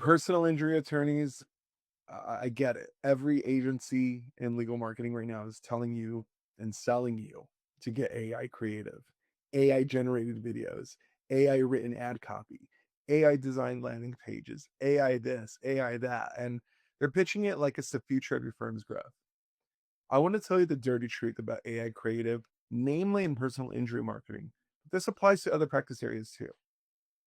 Personal injury attorneys, I get it. Every agency in legal marketing right now is telling you and selling you to get AI creative, AI generated videos, AI written ad copy, AI designed landing pages, AI this, AI that. And they're pitching it like it's the future of your firm's growth. I want to tell you the dirty truth about AI creative, namely in personal injury marketing. This applies to other practice areas too.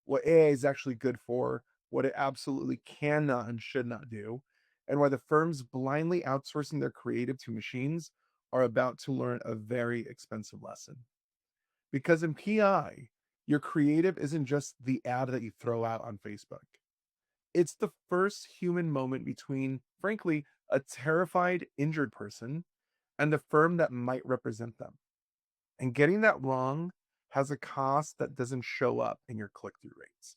What AI is actually good for, what it absolutely cannot and should not do, and why the firms blindly outsourcing their creative to machines are about to learn a very expensive lesson. Because in PI, your creative isn't just the ad that you throw out on Facebook. It's the first human moment between, frankly, a terrified, injured person and the firm that might represent them. And getting that wrong has a cost that doesn't show up in your click through rates.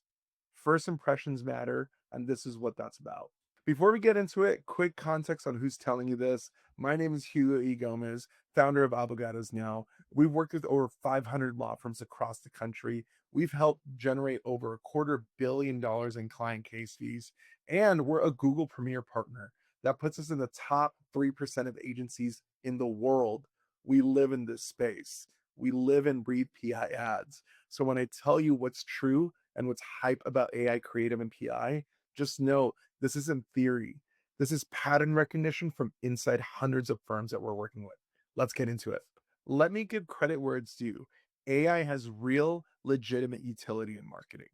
First impressions matter, and this is what that's about. Before we get into it, quick context on who's telling you this. My name is Hugo E. Gomez, founder of Abogados Now. We've worked with over 500 law firms across the country. We've helped generate over $250 million in client case fees, and we're a Google Premier partner. That puts us in the top 3% of agencies in the world. We live in this space. We live and breathe PI ads. So when I tell you what's true and what's hype about AI creative and PI, just know this isn't theory. This is pattern recognition from inside hundreds of firms that we're working with. Let's get into it. Let me give credit where it's due. AI has real, legitimate utility in marketing.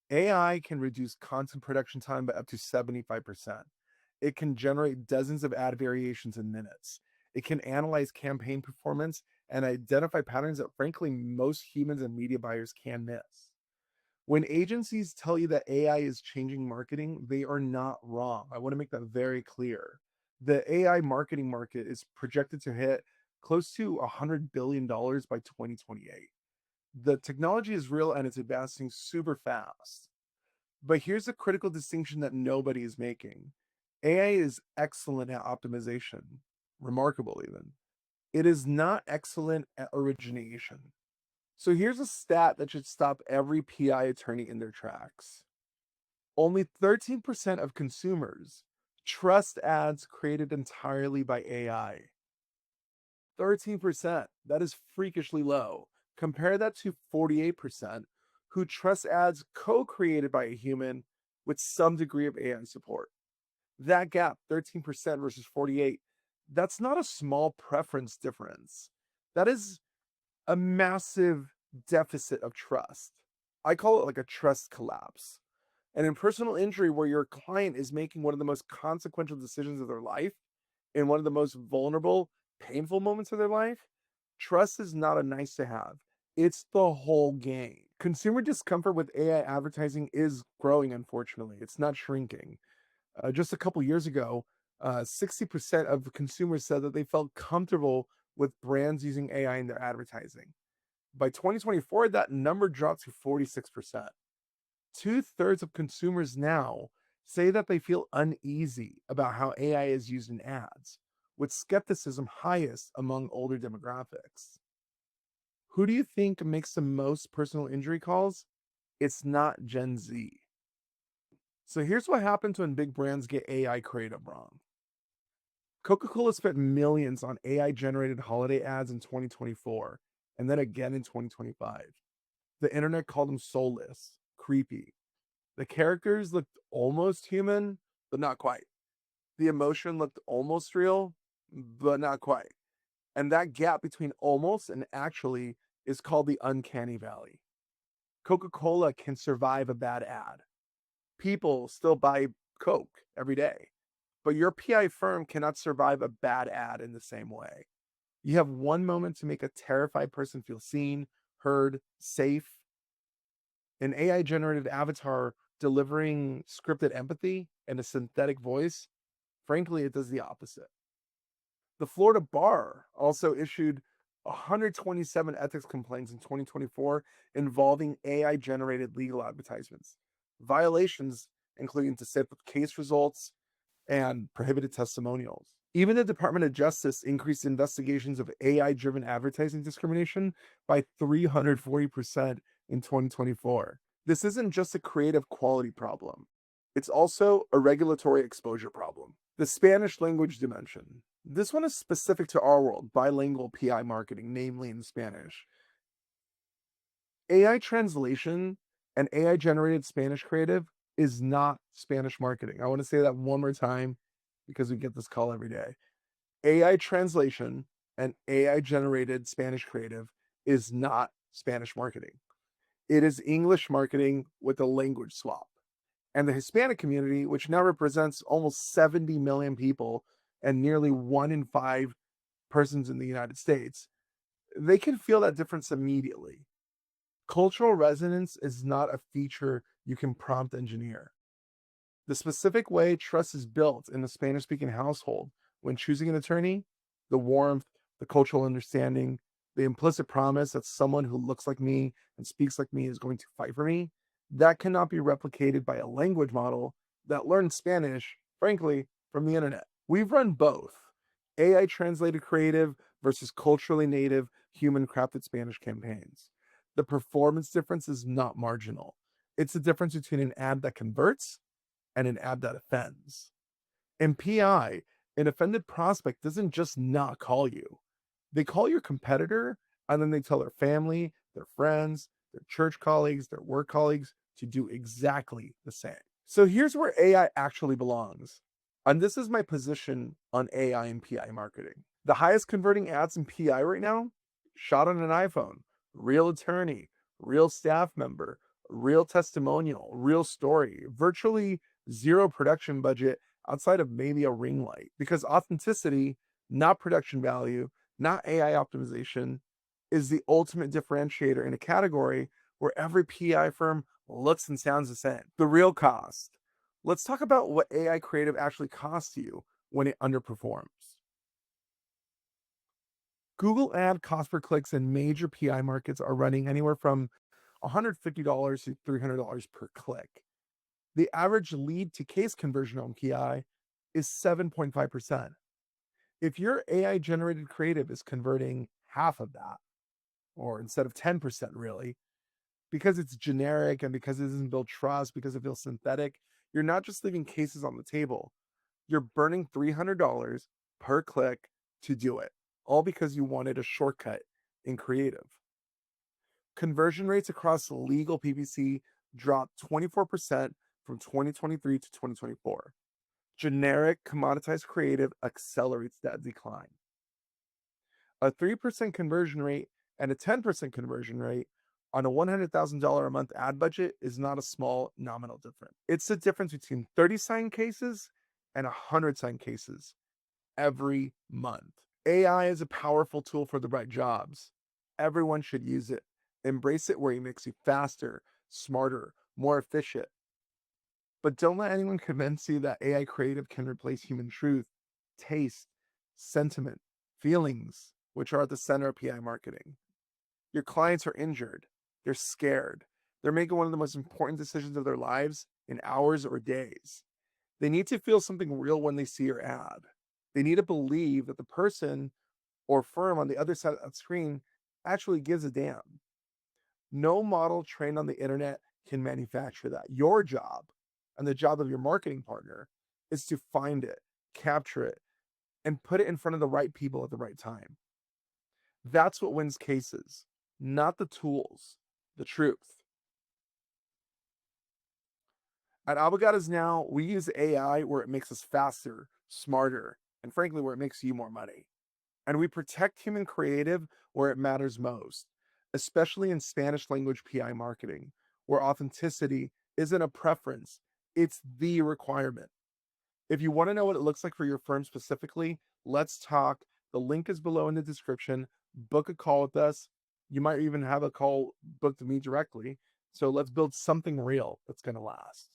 AI can reduce content production time by up to 75%. It can generate dozens of ad variations in minutes. It can analyze campaign performance and identify patterns that, frankly, most humans and media buyers can miss. When agencies tell you that AI is changing marketing, they are not wrong. I want to make that very clear. The AI marketing market is projected to hit close to $100 billion by 2028. The technology is real and it's advancing super fast. But here's a critical distinction that nobody is making. AI is excellent at optimization, remarkable even. It is not excellent at origination. So here's a stat that should stop every PI attorney in their tracks. Only 13% of consumers trust ads created entirely by AI. 13%. That is freakishly low. Compare that to 48% who trust ads co-created by a human with some degree of AI support. That gap, 13% versus 48, that's not a small preference difference. That is a massive deficit of trust. I call it like a trust collapse. And in personal injury, where your client is making one of the most consequential decisions of their life, in one of the most vulnerable, painful moments of their life, trust is not a nice to have. It's the whole game. Consumer discomfort with AI advertising is growing, unfortunately. It's not shrinking. Just a couple years ago, 60% of consumers said that they felt comfortable with brands using AI in their advertising. By 2024, that number dropped to 46%. Two-thirds of consumers now say that they feel uneasy about how AI is used in ads, with skepticism highest among older demographics. Who do you think makes the most personal injury calls? It's not Gen Z. So here's what happens when big brands get AI creative wrong. Coca-Cola spent millions on AI-generated holiday ads in 2024, and then again in 2025. The internet called them soulless, creepy. The characters looked almost human, but not quite. The emotion looked almost real, but not quite. And that gap between almost and actually is called the uncanny valley. Coca-Cola can survive a bad ad. People still buy Coke every day, but your PI firm cannot survive a bad ad in the same way. You have one moment to make a terrified person feel seen, heard, safe. An AI generated avatar delivering scripted empathy and a synthetic voice, frankly, it does the opposite. The Florida bar also issued 127 ethics complaints in 2024 involving AI generated legal advertisements. Violations including deceptive case results and prohibited testimonials. Even the Department of Justice increased investigations of AI driven advertising discrimination by 340% in 2024. This isn't just a creative quality problem, It's also a regulatory exposure problem. The Spanish language dimension. This one is specific to our world, bilingual PI marketing, namely in Spanish. AI translation and AI generated Spanish creative is not Spanish marketing. I want to say that one more time because we get this call every day. AI translation and AI generated Spanish creative is not Spanish marketing. It is English marketing with a language swap. And the Hispanic community, which now represents almost 70 million people and nearly 1 in 5 persons in the United States, they can feel that difference immediately. Cultural resonance is not a feature you can prompt engineer. The specific way trust is built in a Spanish speaking household when choosing an attorney, the warmth, the cultural understanding, the implicit promise that someone who looks like me and speaks like me is going to fight for me, that cannot be replicated by a language model that learned Spanish, frankly, from the internet. We've run both AI translated creative versus culturally native human crafted Spanish campaigns. The performance difference is not marginal. It's the difference between an ad that converts and an ad that offends. In PI, an offended prospect doesn't just not call you. They call your competitor and then they tell their family, their friends, their church colleagues, their work colleagues to do exactly the same. So here's where AI actually belongs. And this is my position on AI and PI marketing. The highest converting ads in PI right now, shot on an iPhone, real attorney, real staff member, real testimonial, real story, virtually zero production budget outside of maybe a ring light. Because authenticity, not production value, not AI optimization, is the ultimate differentiator in a category where every PI firm looks and sounds the same. The real cost. Let's talk about what AI creative actually costs you when it underperforms. Google ad cost per clicks in major PI markets are running anywhere from $150 to $300 per click. The average lead to case conversion on PI is 7.5%. If your AI generated creative is converting half of that, or instead of 10%, really, because it's generic and because it doesn't build trust, because it feels synthetic, you're not just leaving cases on the table. You're burning $300 per click to do it, all because you wanted a shortcut in creative. Conversion rates across legal PPC dropped 24% from 2023 to 2024. Generic commoditized creative accelerates that decline. A 3% conversion rate and a 10% conversion rate on a $100,000 a month ad budget is not a small nominal difference. It's the difference between 30 signed cases and 100 signed cases every month. AI is a powerful tool for the right jobs. Everyone should use it. Embrace it where it makes you faster, smarter, more efficient. But don't let anyone convince you that AI creative can replace human truth, taste, sentiment, feelings, which are at the center of PI marketing. Your clients are injured. They're scared. They're making one of the most important decisions of their lives in hours or days. They need to feel something real when they see your ad. They need to believe that the person or firm on the other side of that screen actually gives a damn. No model trained on the internet can manufacture that. Your job and the job of your marketing partner is to find it, capture it, and put it in front of the right people at the right time. That's what wins cases, not the tools, the truth. At Abogados Now, we use AI where it makes us faster, smarter, and frankly, where it makes you more money. And we protect human creative where it matters most, especially in Spanish language PI marketing, where authenticity isn't a preference, it's the requirement. If you want to know what it looks like for your firm specifically, let's talk. The link is below in the description. Book a call with us. You might even have a call booked to me directly. So let's build something real that's going to last.